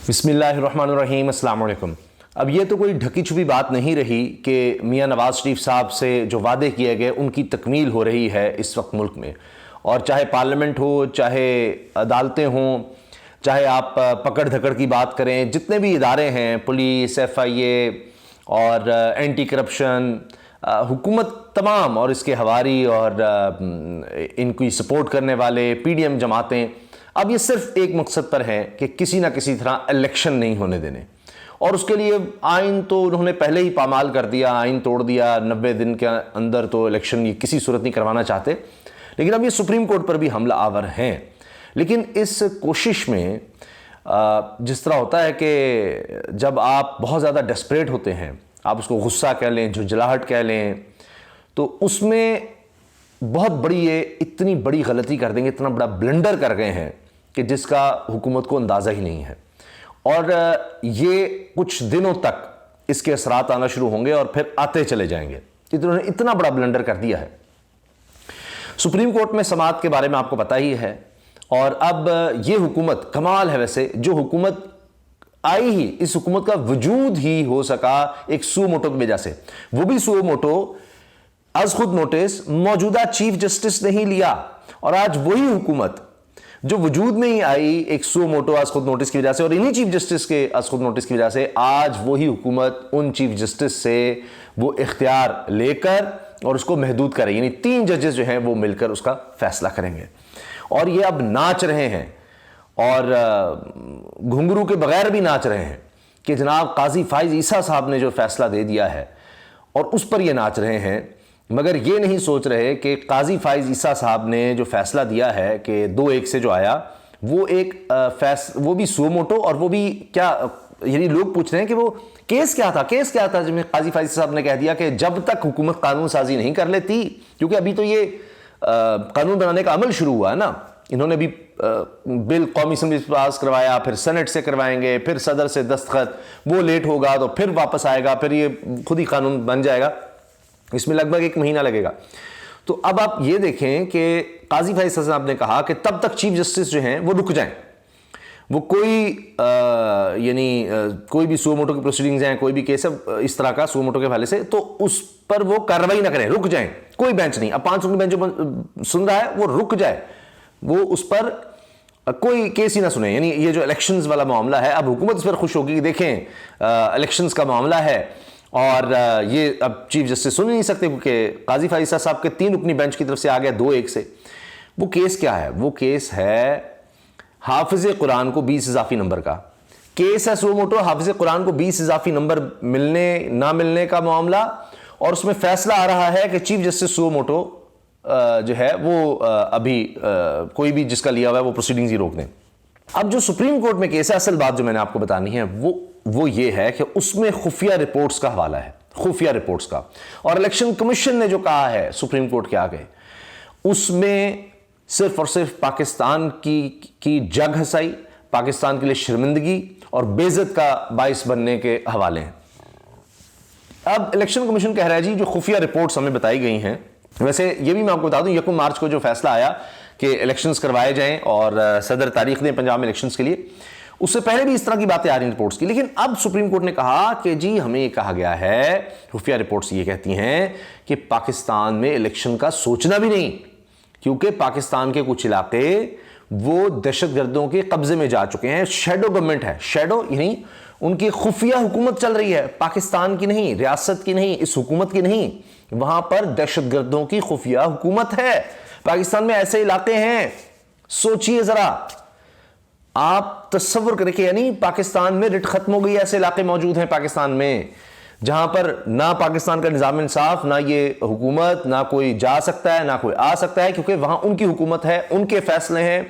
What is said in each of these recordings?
بسم اللہ الرحمن الرحیم، السلام علیکم۔ اب یہ تو کوئی ڈھکی چھپی بات نہیں رہی کہ میاں نواز شریف صاحب سے جو وعدے کیے گئے ان کی تکمیل ہو رہی ہے اس وقت ملک میں، اور چاہے پارلیمنٹ ہو، چاہے عدالتیں ہوں، چاہے آپ پکڑ دھکڑ کی بات کریں، جتنے بھی ادارے ہیں، پولیس، FIA اور اینٹی کرپشن، حکومت تمام اور اس کے ہواری اور ان کی سپورٹ کرنے والے PDM جماعتیں، اب یہ صرف ایک مقصد پر ہے کہ کسی نہ کسی طرح الیکشن نہیں ہونے دینے، اور اس کے لیے آئین تو انہوں نے پہلے ہی پامال کر دیا، آئین توڑ دیا، 90 دن کے اندر تو الیکشن یہ کسی صورت نہیں کروانا چاہتے، لیکن اب یہ سپریم کورٹ پر بھی حملہ آور ہیں۔ لیکن اس کوشش میں جس طرح ہوتا ہے کہ جب آپ بہت زیادہ ڈیسپریٹ ہوتے ہیں، آپ اس کو غصہ کہہ لیں، جھنجھلاہٹ کہہ لیں، تو اس میں بہت بڑی یہ اتنی بڑی غلطی کر دیں گے، اتنا بڑا بلنڈر کر گئے ہیں کہ جس کا حکومت کو اندازہ ہی نہیں ہے، اور یہ کچھ دنوں تک اس کے اثرات آنا شروع ہوں گے اور پھر آتے چلے جائیں گے۔ انہوں نے اتنا بڑا بلنڈر کر دیا ہے۔ سپریم کورٹ میں سماعت کے بارے میں آپ کو پتہ ہی ہے، اور اب یہ حکومت کمال ہے، ویسے جو حکومت آئی ہی، اس حکومت کا وجود ہی ہو سکا ایک سو موٹو کی وجہ سے، وہ بھی سو موٹو از خود نوٹس موجودہ چیف جسٹس نے ہی لیا، اور آج وہی حکومت جو وجود میں ہی آئی ایک سو موٹو از خود نوٹس کی وجہ سے، اور انہی چیف جسٹس کے از خود نوٹس کی وجہ سے، آج وہی حکومت ان چیف جسٹس سے وہ اختیار لے کر اور اس کو محدود کرے، یعنی 3 ججز جو ہیں وہ مل کر اس کا فیصلہ کریں گے، اور یہ اب ناچ رہے ہیں اور گھنگرو کے بغیر بھی ناچ رہے ہیں کہ جناب قاضی فائز عیسیٰ صاحب نے جو فیصلہ دے دیا ہے، اور اس پر یہ ناچ رہے ہیں، مگر یہ نہیں سوچ رہے کہ قاضی فائز عیسیٰ صاحب نے جو فیصلہ دیا ہے کہ 2-1 سے جو آیا، وہ ایک وہ بھی سو موٹو، اور وہ بھی کیا، یعنی لوگ پوچھ رہے ہیں کہ وہ کیس کیا تھا جس میں قاضی فائز صاحب نے کہہ دیا کہ جب تک حکومت قانون سازی نہیں کر لیتی، کیونکہ ابھی تو یہ قانون بنانے کا عمل شروع ہوا ہے نا، انہوں نے بھی بل قومی اسمبلی سے پاس کروایا، پھر سینٹ سے کروائیں گے، پھر صدر سے دستخط، وہ لیٹ ہوگا تو پھر واپس آئے گا، پھر یہ خود ہی قانون بن جائے گا، اس میں لگ بھگ 1 مہینہ لگے گا۔ تو اب آپ یہ دیکھیں کہ قاضی فائز صاحب نے کہا کہ تب تک چیف جسٹس جو ہیں وہ رک جائیں، وہ کوئی کوئی بھی سو موٹو کی پروسیڈنگز ہیں، کوئی بھی کیس ہے اس طرح کا سو موٹو کے حوالے سے، تو اس پر وہ کارروائی نہ کریں، رک جائیں، کوئی بینچ نہیں، اب 5 رکنی بینچ جو سن رہا ہے وہ رک جائے، وہ اس پر کوئی کیس ہی نہ سنیں، یعنی یہ جو الیکشنز والا معاملہ ہے، اب حکومت اس پر خوش ہوگی کہ دیکھیں الیکشنز کا معاملہ ہے، اور یہ اب چیف جسٹس سن نہیں سکتے کیونکہ قاضی فائز صاحب کے 3 رکنی بینچ کی طرف سے آ گیا 2-1 سے۔ وہ کیس کیا ہے؟ وہ کیس ہے حافظ قرآن کو 20 اضافی نمبر کا کیس ہے، سو موٹو حافظ قرآن کو 20 اضافی نمبر ملنے نہ ملنے کا معاملہ، اور اس میں فیصلہ آ رہا ہے کہ چیف جسٹس سو موٹو جو ہے وہ ابھی کوئی بھی جس کا لیا ہوا ہے وہ پروسیڈنگز ہی روک دیں۔ اب جو سپریم کورٹ میں کیس ہے، اصل بات جو میں نے آپ کو بتانی ہے وہ یہ ہے کہ اس میں خفیہ رپورٹس کا حوالہ ہے، خفیہ رپورٹس کا، اور الیکشن کمیشن نے جو کہا ہے سپریم کورٹ کے آگے، اس میں صرف اور صرف پاکستان کی جگ ہسائی، پاکستان کے لیے شرمندگی اور بے عزت کا باعث بننے کے حوالے ہیں۔ اب الیکشن کمیشن کہہ رہا ہے جی جو خفیہ رپورٹس ہمیں بتائی گئی ہیں، ویسے یہ بھی میں آپ کو بتا دوں 1 مارچ کو جو فیصلہ آیا کہ الیکشنز کروائے جائیں اور صدر تاریخ دیں پنجاب میں الیکشنز کے لیے، اس سے پہلے بھی اس طرح کی باتیں آ رہی ہیں رپورٹس کی، لیکن اب سپریم کورٹ نے کہا کہ جی ہمیں یہ کہا گیا ہے، خفیہ رپورٹس یہ کہتی ہیں کہ پاکستان میں الیکشن کا سوچنا بھی نہیں، کیونکہ پاکستان کے کچھ علاقے وہ دہشت گردوں کے قبضے میں جا چکے ہیں، شیڈو گورنمنٹ ہے، شیڈو یعنی ان کی خفیہ حکومت چل رہی ہے، پاکستان کی نہیں، ریاست کی نہیں، اس حکومت کی نہیں، وہاں پر دہشت گردوں کی خفیہ حکومت ہے۔ پاکستان میں ایسے علاقے ہیں، سوچئے ذرا، آپ تصور کریں کہ یعنی پاکستان میں رٹ ختم ہو گئی، ایسے علاقے موجود ہیں پاکستان میں جہاں پر نہ پاکستان کا نظام انصاف، نہ یہ حکومت، نہ کوئی جا سکتا ہے، نہ کوئی آ سکتا ہے، کیونکہ وہاں ان کی حکومت ہے، ان کے فیصلے ہیں،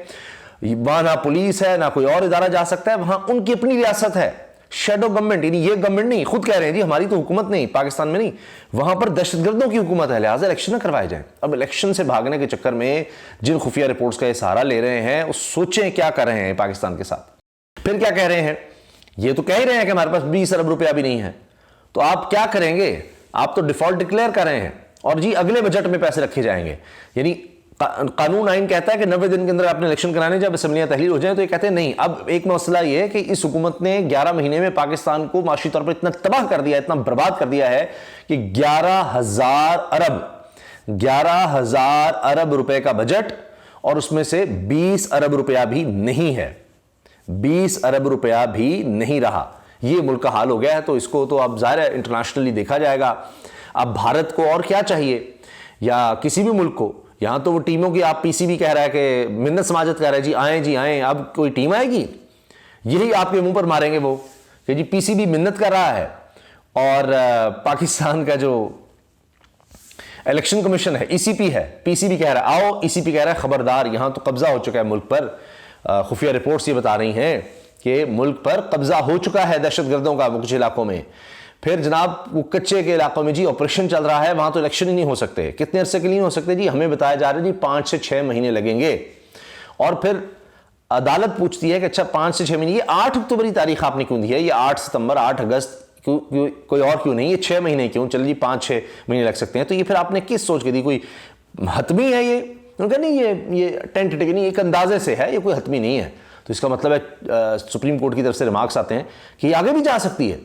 وہاں نہ پولیس ہے، نہ کوئی اور ادارہ جا سکتا ہے، وہاں ان کی اپنی ریاست ہے، شیڈو گورنمنٹ، یعنی یہ گورنمنٹ نہیں، خود کہہ رہے ہیں جی ہماری تو حکومت نہیں پاکستان میں، نہیں، وہاں پر دہشت گردوں کی حکومت ہے، لہٰذا الیکشن نہ کروائے جائیں۔ اب الیکشن سے بھاگنے کے چکر میں جن خفیہ رپورٹس کا یہ سہارا لے رہے ہیں، وہ سوچیں کیا کر رہے ہیں پاکستان کے ساتھ۔ پھر کیا کہہ رہے ہیں؟ یہ تو کہہ ہی رہے ہیں کہ ہمارے پاس 20 ارب روپیہ بھی نہیں ہے، تو آپ کیا کریں گے؟ آپ تو ڈیفالٹ ڈکلیئر کر رہے ہیں، اور جی اگلے بجٹ میں پیسے رکھے جائیں گے، یعنی قانون آئین کہتا ہے کہ 90 دن کے اندر اپنے الیکشن کرانے، جب اسمبلیاں تحلیل ہو جائیں تو یہ کہتے ہیں نہیں. اب ایک مسئلہ یہ ہے کہ اس حکومت نے 11 مہینے میں پاکستان کو معاشی طور پر اتنا تباہ کر دیا، اتنا برباد کر دیا ہے کہ 11,000 ارب روپے کا بجٹ، اور اس میں سے 20 ارب روپیہ بھی نہیں ہے، 20 ارب روپیہ بھی نہیں رہا. یہ ملک کا حال ہو گیا ہے. تو اس کو تو اب ظاہر ہے انٹرنیشنلی دیکھا جائے گا. اب بھارت کو اور کیا چاہیے، یا کسی بھی ملک کو؟ یہاں تو وہ ٹیموں کی، آپ پی سی بھی کہہ رہا ہے کہ منت سماجت کہہ رہا ہے جی آئیں. اب کوئی ٹیم آئے گی؟ یہی آپ کے منہ پر ماریں گے وہ کہ جی پی سی بھی منت کر رہا ہے، اور پاکستان کا جو الیکشن کمیشن ہے، ای سی پی ہے، پی سی بھی کہہ رہا ہے آؤ، ای سی پی کہہ رہا ہے خبردار، یہاں تو قبضہ ہو چکا ہے ملک پر. خفیہ رپورٹس یہ بتا رہی ہیں کہ ملک پر قبضہ ہو چکا ہے دہشت گردوں کا کچھ علاقوں میں. پھر جناب وہ کچے کے علاقوں میں جی آپریشن چل رہا ہے، وہاں تو الیکشن ہی نہیں ہو سکتے. کتنے عرصے کے لیے نہیں ہو سکتے جی؟ ہمیں بتایا جا رہا ہے جی 5 سے 6 مہینے لگیں گے. اور پھر عدالت پوچھتی ہے کہ اچھا 5 سے 6 مہینے، یہ 8 اکتوبر کی تاریخ آپ نے کیوں دی ہے؟ یہ 8 ستمبر 8 اگست کوئی اور کیوں نہیں؟ یہ 6 مہینے کیوں؟ چل جی 5-6 مہینے لگ سکتے ہیں. تو یہ پھر آپ نے کس سوچ کے دی؟ کوئی حتمی ہے یہ؟ انہوں نے کہا نہیں، یہ ٹینٹیٹو نہیں، ایک اندازے سے ہے، یہ کوئی حتمی نہیں ہے. تو اس کا مطلب ہے سپریم کورٹ کی طرف سے ریمارکس آتے ہیں کہ یہ آگے بھی جا سکتی ہے.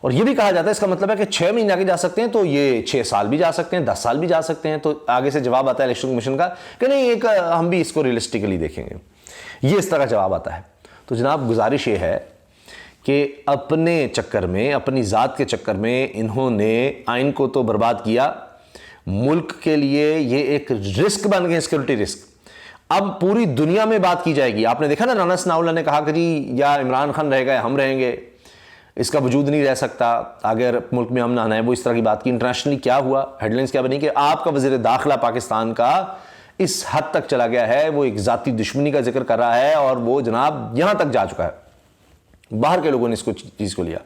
اور یہ بھی کہا جاتا ہے اس کا مطلب ہے کہ 6 مہینے آگے جا سکتے ہیں، تو یہ 6 سال بھی جا سکتے ہیں، 10 سال بھی جا سکتے ہیں. تو آگے سے جواب آتا ہے الیکشن کمیشن کا کہ نہیں، ایک ہم بھی اس کو ریئلسٹکلی دیکھیں گے. یہ اس طرح کا جواب آتا ہے. تو جناب گزارش یہ ہے کہ اپنے چکر میں، اپنی ذات کے چکر میں انہوں نے آئین کو تو برباد کیا، ملک کے لیے یہ ایک رسک بن گئے، سیکورٹی رسک. اب پوری دنیا میں بات کی جائے گی. آپ نے دیکھا نا، رانا ثناءاللہ نے کہا کہ جی یا عمران خان رہے گا یا ہم رہیں گے، اس کا وجود نہیں رہ سکتا اگر ملک میں امن آنا ہے. وہ اس طرح کی بات کی. انٹرنیشنلی کیا ہوا، ہیڈ لائنز کیا بنی کہ آپ کا وزیر داخلہ پاکستان کا اس حد تک چلا گیا ہے، وہ ایک ذاتی دشمنی کا ذکر کر رہا ہے، اور وہ جناب یہاں تک جا چکا ہے. باہر کے لوگوں نے اس چیز کو لیا.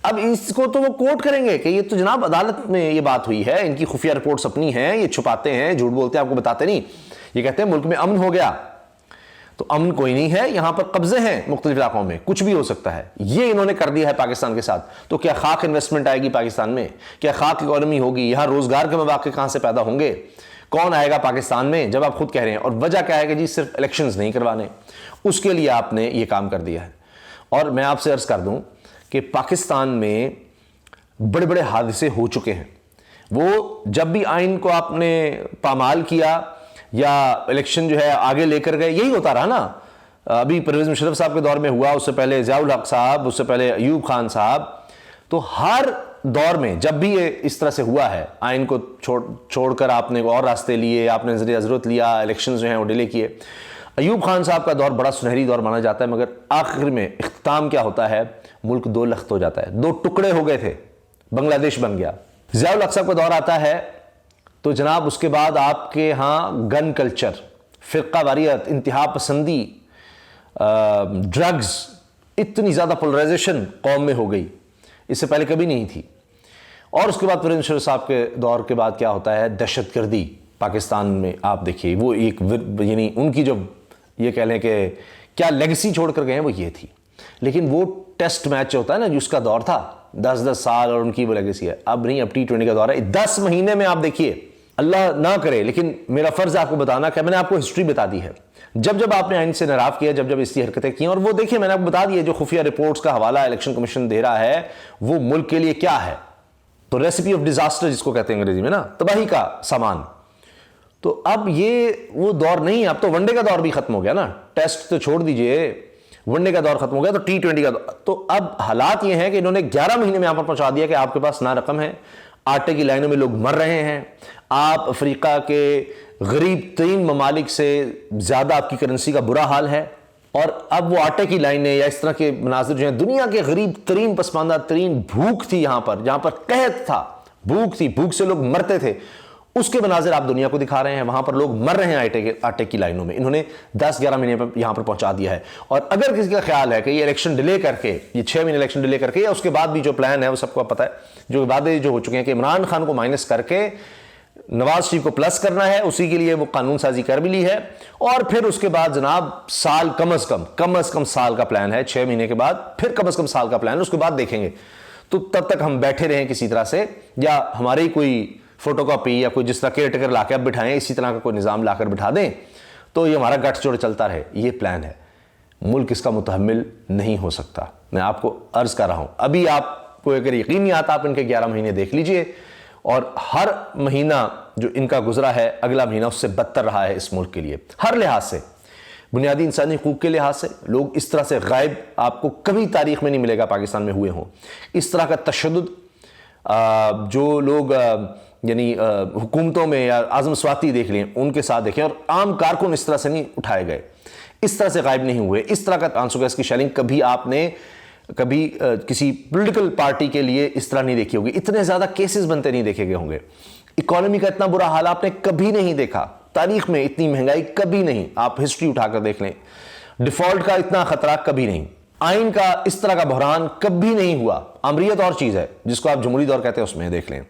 اب اس کو تو وہ کوٹ کریں گے کہ یہ تو جناب عدالت میں یہ بات ہوئی ہے، ان کی خفیہ رپورٹس اپنی ہیں، یہ چھپاتے ہیں، جھوٹ بولتے ہیں، آپ کو بتاتے نہیں. یہ کہتے ہیں ملک میں امن ہو گیا. تو امن کوئی نہیں ہے، یہاں پر قبضے ہیں مختلف علاقوں میں، کچھ بھی ہو سکتا ہے. یہ انہوں نے کر دیا ہے پاکستان کے ساتھ. تو کیا خاک انویسٹمنٹ آئے گی پاکستان میں؟ کیا خاک اکانومی ہوگی؟ یہاں روزگار کے مواقع کہاں سے پیدا ہوں گے؟ کون آئے گا پاکستان میں؟ جب آپ خود کہہ رہے ہیں. اور وجہ کیا ہے کہ جی صرف الیکشنز نہیں کروانے، اس کے لیے آپ نے یہ کام کر دیا ہے. اور میں آپ سے عرض کر دوں کہ پاکستان میں بڑے بڑے حادثے ہو چکے ہیں. وہ جب بھی آئین کو آپ نے پامال کیا یا الیکشن جو ہے آگے لے کر گئے، یہی ہوتا رہا نا. ابھی پرویز مشرف صاحب کے دور میں ہوا، اس سے پہلے ضیاء الحق صاحب، اس سے پہلے ایوب خان صاحب. تو ہر دور میں جب بھی یہ اس طرح سے ہوا ہے، آئین کو چھوڑ کر آپ نے اور راستے لیے، آپ نے نظریہ ضرورت لیا، الیکشنز جو ہیں وہ ڈیلے کیے. ایوب خان صاحب کا دور بڑا سنہری دور مانا جاتا ہے، مگر آخر میں اختتام کیا ہوتا ہے؟ ملک 2 لخت ہو جاتا ہے، 2 ٹکڑے ہو گئے تھے، بنگلہ دیش بن گیا. ضیاء الحق صاحب کا دور آتا ہے تو جناب اس کے بعد آپ کے ہاں گن کلچر، فرقہ واریت، انتہا پسندی، ڈرگز، اتنی زیادہ پولرائزیشن قوم میں ہو گئی، اس سے پہلے کبھی نہیں تھی. اور اس کے بعد پرویز مشرف صاحب کے دور کے بعد کیا ہوتا ہے؟ دہشت گردی پاکستان میں. آپ دیکھیے وہ ایک یعنی ان کی جو یہ کہہ لیں کہ کیا لیگسی چھوڑ کر گئے ہیں وہ یہ تھی. لیکن وہ ٹیسٹ میچ ہوتا ہے نا، جو اس کا دور تھا 10 سال، اور ان کی وہ لیگسی ہے. اب نہیں، اب T20 کا دور ہے. 10 مہینے میں آپ دیکھیے، اللہ نہ کرے لیکن میرا فرض ہے آپ کو بتانا کہ میں نے آپ کو ہسٹری بتا دی ہے. جب آپ نے آئین سے انحراف کیا، جب اس کی حرکتیں کی، اور وہ دیکھیے میں نے آپ کو بتا دیا، جو خفیہ رپورٹس کا حوالہ الیکشن کمیشن دے رہا ہے وہ ملک کے لیے کیا ہے. تو ریسیپی آف ڈیزاسٹر جس کو کہتے ہیں انگریزی میں نا، تباہی کا سامان. تو اب یہ وہ دور نہیں، اب تو ون ڈے کا دور بھی ختم ہو گیا نا. ٹیسٹ تو چھوڑ دیجئے، ون ڈے کا دور ختم ہو گیا، تو T20 کا دور. تو اب حالات یہ ہیں کہ انہوں نے 11 مہینے میں یہاں پر پہنچا دیا کہ آپ کے پاس نہ رقم ہے، آٹے کی لائنوں میں لوگ مر رہے ہیں، آپ افریقہ کے غریب ترین ممالک سے زیادہ آپ کی کرنسی کا برا حال ہے. اور اب وہ آٹے کی لائنیں یا اس طرح کے مناظر جو ہیں، دنیا کے غریب ترین، پسماندہ ترین، بھوک تھی یہاں پر، جہاں پر قحط تھا، بھوک تھی، بھوک سے لوگ مرتے تھے، اس کے مناظر آپ دنیا کو دکھا رہے ہیں. وہاں پر لوگ مر رہے ہیں آٹے کی لائنوں میں. انہوں نے 10-11 مہینے پر یہاں پر پہنچا دیا ہے. اور اگر کسی کا خیال ہے کہ یہ الیکشن ڈیلے کر کے، یہ 6 مہینے الیکشن ڈیلے کر کے، یا اس کے بعد بھی جو پلان ہے وہ سب کو پتہ ہے، جو وعدے جو ہو چکے ہیں کہ عمران خان کو مائنس کر کے نواز شریف کو پلس کرنا ہے، اسی کے لیے وہ قانون سازی کر بھی لی ہے. اور پھر اس کے بعد جناب سال کم از کم سال کا پلان ہے. 6 مہینے کے بعد پھر کم از کم سال کا پلان ہے، اس کے بعد دیکھیں گے. تو تب تک ہم بیٹھے رہیں کسی طرح سے، یا ہمارے ہی کوئی فوٹو کاپی یا کوئی جس طرح کیئر ٹیکر لا کے اب بٹھائیں, اسی طرح کا کوئی نظام لا کر بٹھا دیں تو یہ ہمارا گٹھ جوڑ چلتا رہے, یہ پلان ہے. ملک اس کا متحمل نہیں ہو سکتا. میں آپ کو عرض کر رہا ہوں, ابھی آپ کو اگر یقین نہیں آتا آپ ان کے 11 مہینے دیکھ لیجئے, اور ہر مہینہ جو ان کا گزرا ہے اگلا مہینہ اس سے بدتر رہا ہے اس ملک کے لیے, ہر لحاظ سے, بنیادی انسانی حقوق کے لحاظ سے. لوگ اس طرح سے غائب آپ کو کبھی تاریخ میں نہیں ملے گا پاکستان میں ہوئے ہوں. اس طرح کا تشدد جو لوگ یعنی حکومتوں میں یا اعظم سواتی دیکھ لیں ان کے ساتھ دیکھیں, اور عام کارکن اس طرح سے نہیں اٹھائے گئے, اس طرح سے غائب نہیں ہوئے. اس طرح کا آنسو گیس کی شیلنگ کبھی آپ نے کبھی کسی پولیٹیکل پارٹی کے لیے اس طرح نہیں دیکھی ہوگی. اتنے زیادہ کیسز بنتے نہیں دیکھے گئے ہوں گے. اکانومی کا اتنا برا حال آپ نے کبھی نہیں دیکھا تاریخ میں, اتنی مہنگائی کبھی نہیں. آپ ہسٹری اٹھا کر دیکھ لیں, ڈیفالٹ کا اتنا خطرہ کبھی نہیں, آئین کا اس طرح کا بحران کبھی نہیں ہوا. امریت اور چیز ہے جس کو آپ جمہوری دور کہتے ہیں, اس میں دیکھ لیں.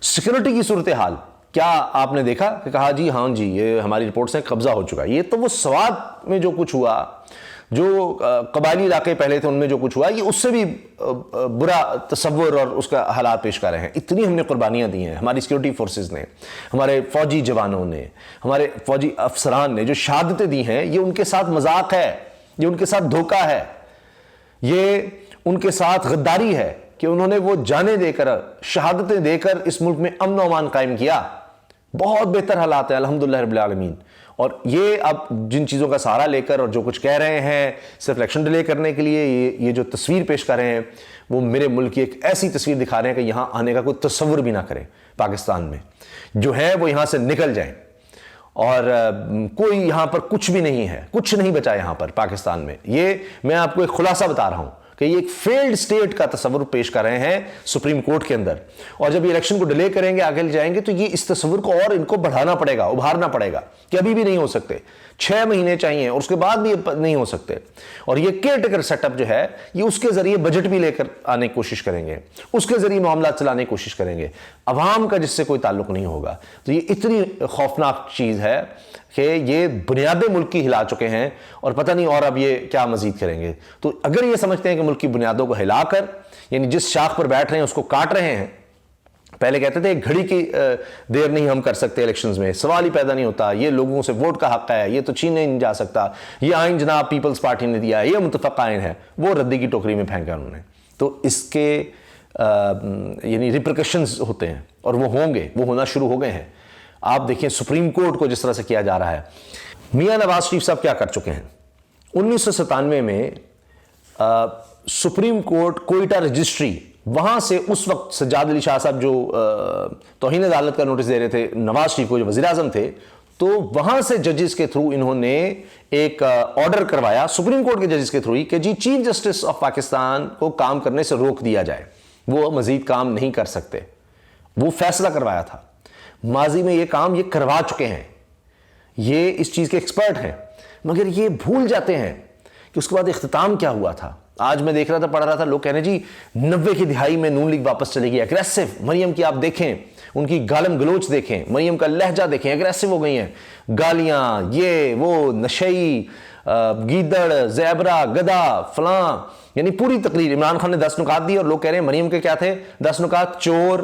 سیکورٹی کی صورتحال کیا آپ نے دیکھا کہ کہا جی ہاں جی یہ ہماری رپورٹ سے قبضہ ہو چکا. یہ تو وہ سوات میں جو کچھ ہوا, جو قبائلی علاقے پہلے تھے ان میں جو کچھ ہوا, یہ اس سے بھی برا تصور اور اس کا حالات پیش کر رہے ہیں. اتنی ہم نے قربانیاں دی ہیں, ہماری سیکورٹی فورسز نے, ہمارے فوجی جوانوں نے, ہمارے فوجی افسران نے جو شہادتیں دی ہیں, یہ ان کے ساتھ مذاق ہے, یہ ان کے ساتھ دھوکہ ہے, یہ ان کے ساتھ غداری ہے کہ انہوں نے وہ جانیں دے کر, شہادتیں دے کر اس ملک میں امن و امان قائم کیا. بہت بہتر حالات ہیں الحمدللہ رب العالمین. اور یہ اب جن چیزوں کا سہارا لے کر اور جو کچھ کہہ رہے ہیں صرف الیکشن ڈیلے کرنے کے لیے, یہ جو تصویر پیش کر رہے ہیں وہ میرے ملک کی ایک ایسی تصویر دکھا رہے ہیں کہ یہاں آنے کا کوئی تصور بھی نہ کریں. پاکستان میں جو ہے وہ یہاں سے نکل جائیں, اور کوئی یہاں پر کچھ بھی نہیں ہے, کچھ نہیں بچا یہاں پر پاکستان میں. یہ میں آپ کو ایک خلاصہ بتا رہا ہوں کہ یہ ایک فیلڈ سٹیٹ کا تصور پیش کر رہے ہیں سپریم کورٹ کے اندر, اور جب یہ الیکشن کو ڈیلے کریں گے, آگے جائیں گے, تو یہ اس تصور کو اور ان کو بڑھانا پڑے گا, ابھارنا پڑے گا کہ ابھی بھی نہیں ہو سکتے, 6 مہینے چاہیے اور اس کے بعد بھی نہیں ہو سکتے. اور یہ کیئر ٹیکر سیٹ اپ جو ہے یہ اس کے ذریعے بجٹ بھی لے کر آنے کی کوشش کریں گے, اس کے ذریعے معاملات چلانے کی کوشش کریں گے, عوام کا جس سے کوئی تعلق نہیں ہوگا. تو یہ اتنی خوفناک چیز ہے کہ یہ بنیادیں ملک کی ہلا چکے ہیں, اور پتہ نہیں اور اب یہ کیا مزید کریں گے. تو اگر یہ سمجھتے ہیں کہ ملک کی بنیادوں کو ہلا کر, یعنی جس شاخ پر بیٹھ رہے ہیں اس کو کاٹ رہے ہیں, پہلے کہتے تھے ایک گھڑی کی دیر نہیں ہم کر سکتے الیکشنز میں, سوال ہی پیدا نہیں ہوتا, یہ لوگوں سے ووٹ کا حق ہے, یہ تو چھینے نہیں جا سکتا, یہ آئین جناب پیپلز پارٹی نے دیا ہے, یہ متفق آئین ہے, وہ ردی کی ٹوکری میں پھینکا انہوں نے. تو اس کے یعنی ریپرکشنز ہوتے ہیں, اور وہ ہوں گے, وہ ہونا شروع ہو گئے ہیں. آپ دیکھیں سپریم کورٹ کو جس طرح سے کیا جا رہا ہے. میاں نواز شریف صاحب کیا کر چکے ہیں, 1997 میں سپریم کورٹ کوئٹہ رجسٹری, وہاں سے اس وقت سجاد علی شاہ صاحب جو توہین عدالت کا نوٹس دے رہے تھے نواز شریف کو, جو وزیر اعظم تھے, تو وہاں سے ججز کے تھرو انہوں نے ایک آرڈر کروایا سپریم کورٹ کے ججز کے تھرو ہی کہ جی چیف جسٹس آف پاکستان کو کام کرنے سے روک دیا جائے, وہ مزید کام نہیں کر سکتے. وہ فیصلہ کروایا تھا. ماضی میں یہ کام یہ کروا چکے ہیں, یہ اس چیز کے ایکسپرٹ ہیں, مگر یہ بھول جاتے ہیں کہ اس کے بعد اختتام کیا ہوا تھا. آج میں دیکھ رہا تھا, پڑھ رہا تھا, لوگ کہنے جی 90 کی دہائی میں نون لیگ واپس چلے گی, اگریسو. مریم کی آپ دیکھیں, ان کی گالم گلوچ دیکھیں, مریم کا لہجہ دیکھیں, اگریسو ہو گئی ہیں, گالیاں, یہ وہ, نشئی, گیدڑ, زیبرا, گدا, فلاں, یعنی پوری تقریر. عمران خان نے 10 نکات دی اور لوگ کہہ رہے ہیں مریم کے کیا تھے 10 نکات, چور,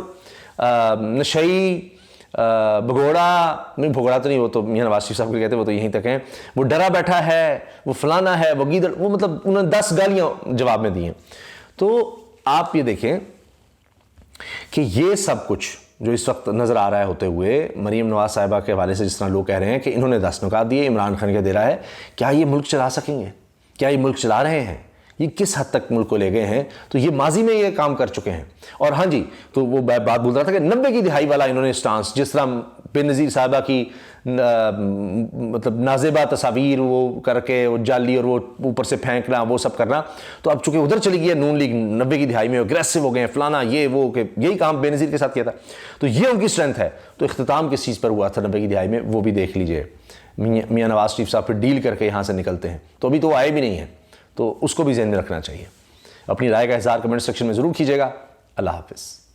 نشئی, بھگوڑا, نہیں بھگوڑا تو نہیں, وہ تو میاں نواز شریف صاحب کو کہتے ہیں, وہ تو یہیں تک ہیں, وہ ڈرا بیٹھا ہے, وہ فلانا ہے, وہ گیدڑ, وہ مطلب انہوں نے 10 گالیاں جواب میں دی ہیں. تو آپ یہ دیکھیں کہ یہ سب کچھ جو اس وقت نظر آ رہا ہے ہوتے ہوئے مریم نواز صاحبہ کے حوالے سے, جس طرح لوگ کہہ رہے ہیں کہ انہوں نے 10 نکات دیے, عمران خان کا دے رہا ہے, کیا یہ ملک چلا سکیں گے؟ کیا یہ ملک چلا رہے ہیں؟ یہ کس حد تک ملک کو لے گئے ہیں؟ تو یہ ماضی میں یہ کام کر چکے ہیں. اور ہاں جی, تو وہ بات بول رہا تھا کہ 90 کی دہائی والا انہوں نے سٹانس, جس طرح بے نظیر صاحبہ کی مطلب نازیبہ تصاویر وہ کر کے وہ جعلی اور وہ اوپر سے پھینکنا, وہ سب کرنا, تو اب چونکہ ادھر چلی گئی ہے نون لیگ 90 کی دہائی میں اگریسو ہو گئے ہیں, فلانا یہ وہ, کہ یہی کام بے نظیر کے ساتھ کیا تھا. تو یہ ان کی اسٹرینتھ ہے. تو اختتام کس چیز پر ہوا تھا 90 کی دہائی میں, وہ بھی دیکھ لیجئے. میاں نواز شریف صاحب پھر ڈیل کر کے یہاں سے نکلتے ہیں, تو ابھی تو وہ آئے بھی نہیں ہیں, تو اس کو بھی ذہن میں رکھنا چاہیے. اپنی رائے کا اظہار کمنٹ سیکشن میں ضرور کیجیے گا. اللہ حافظ.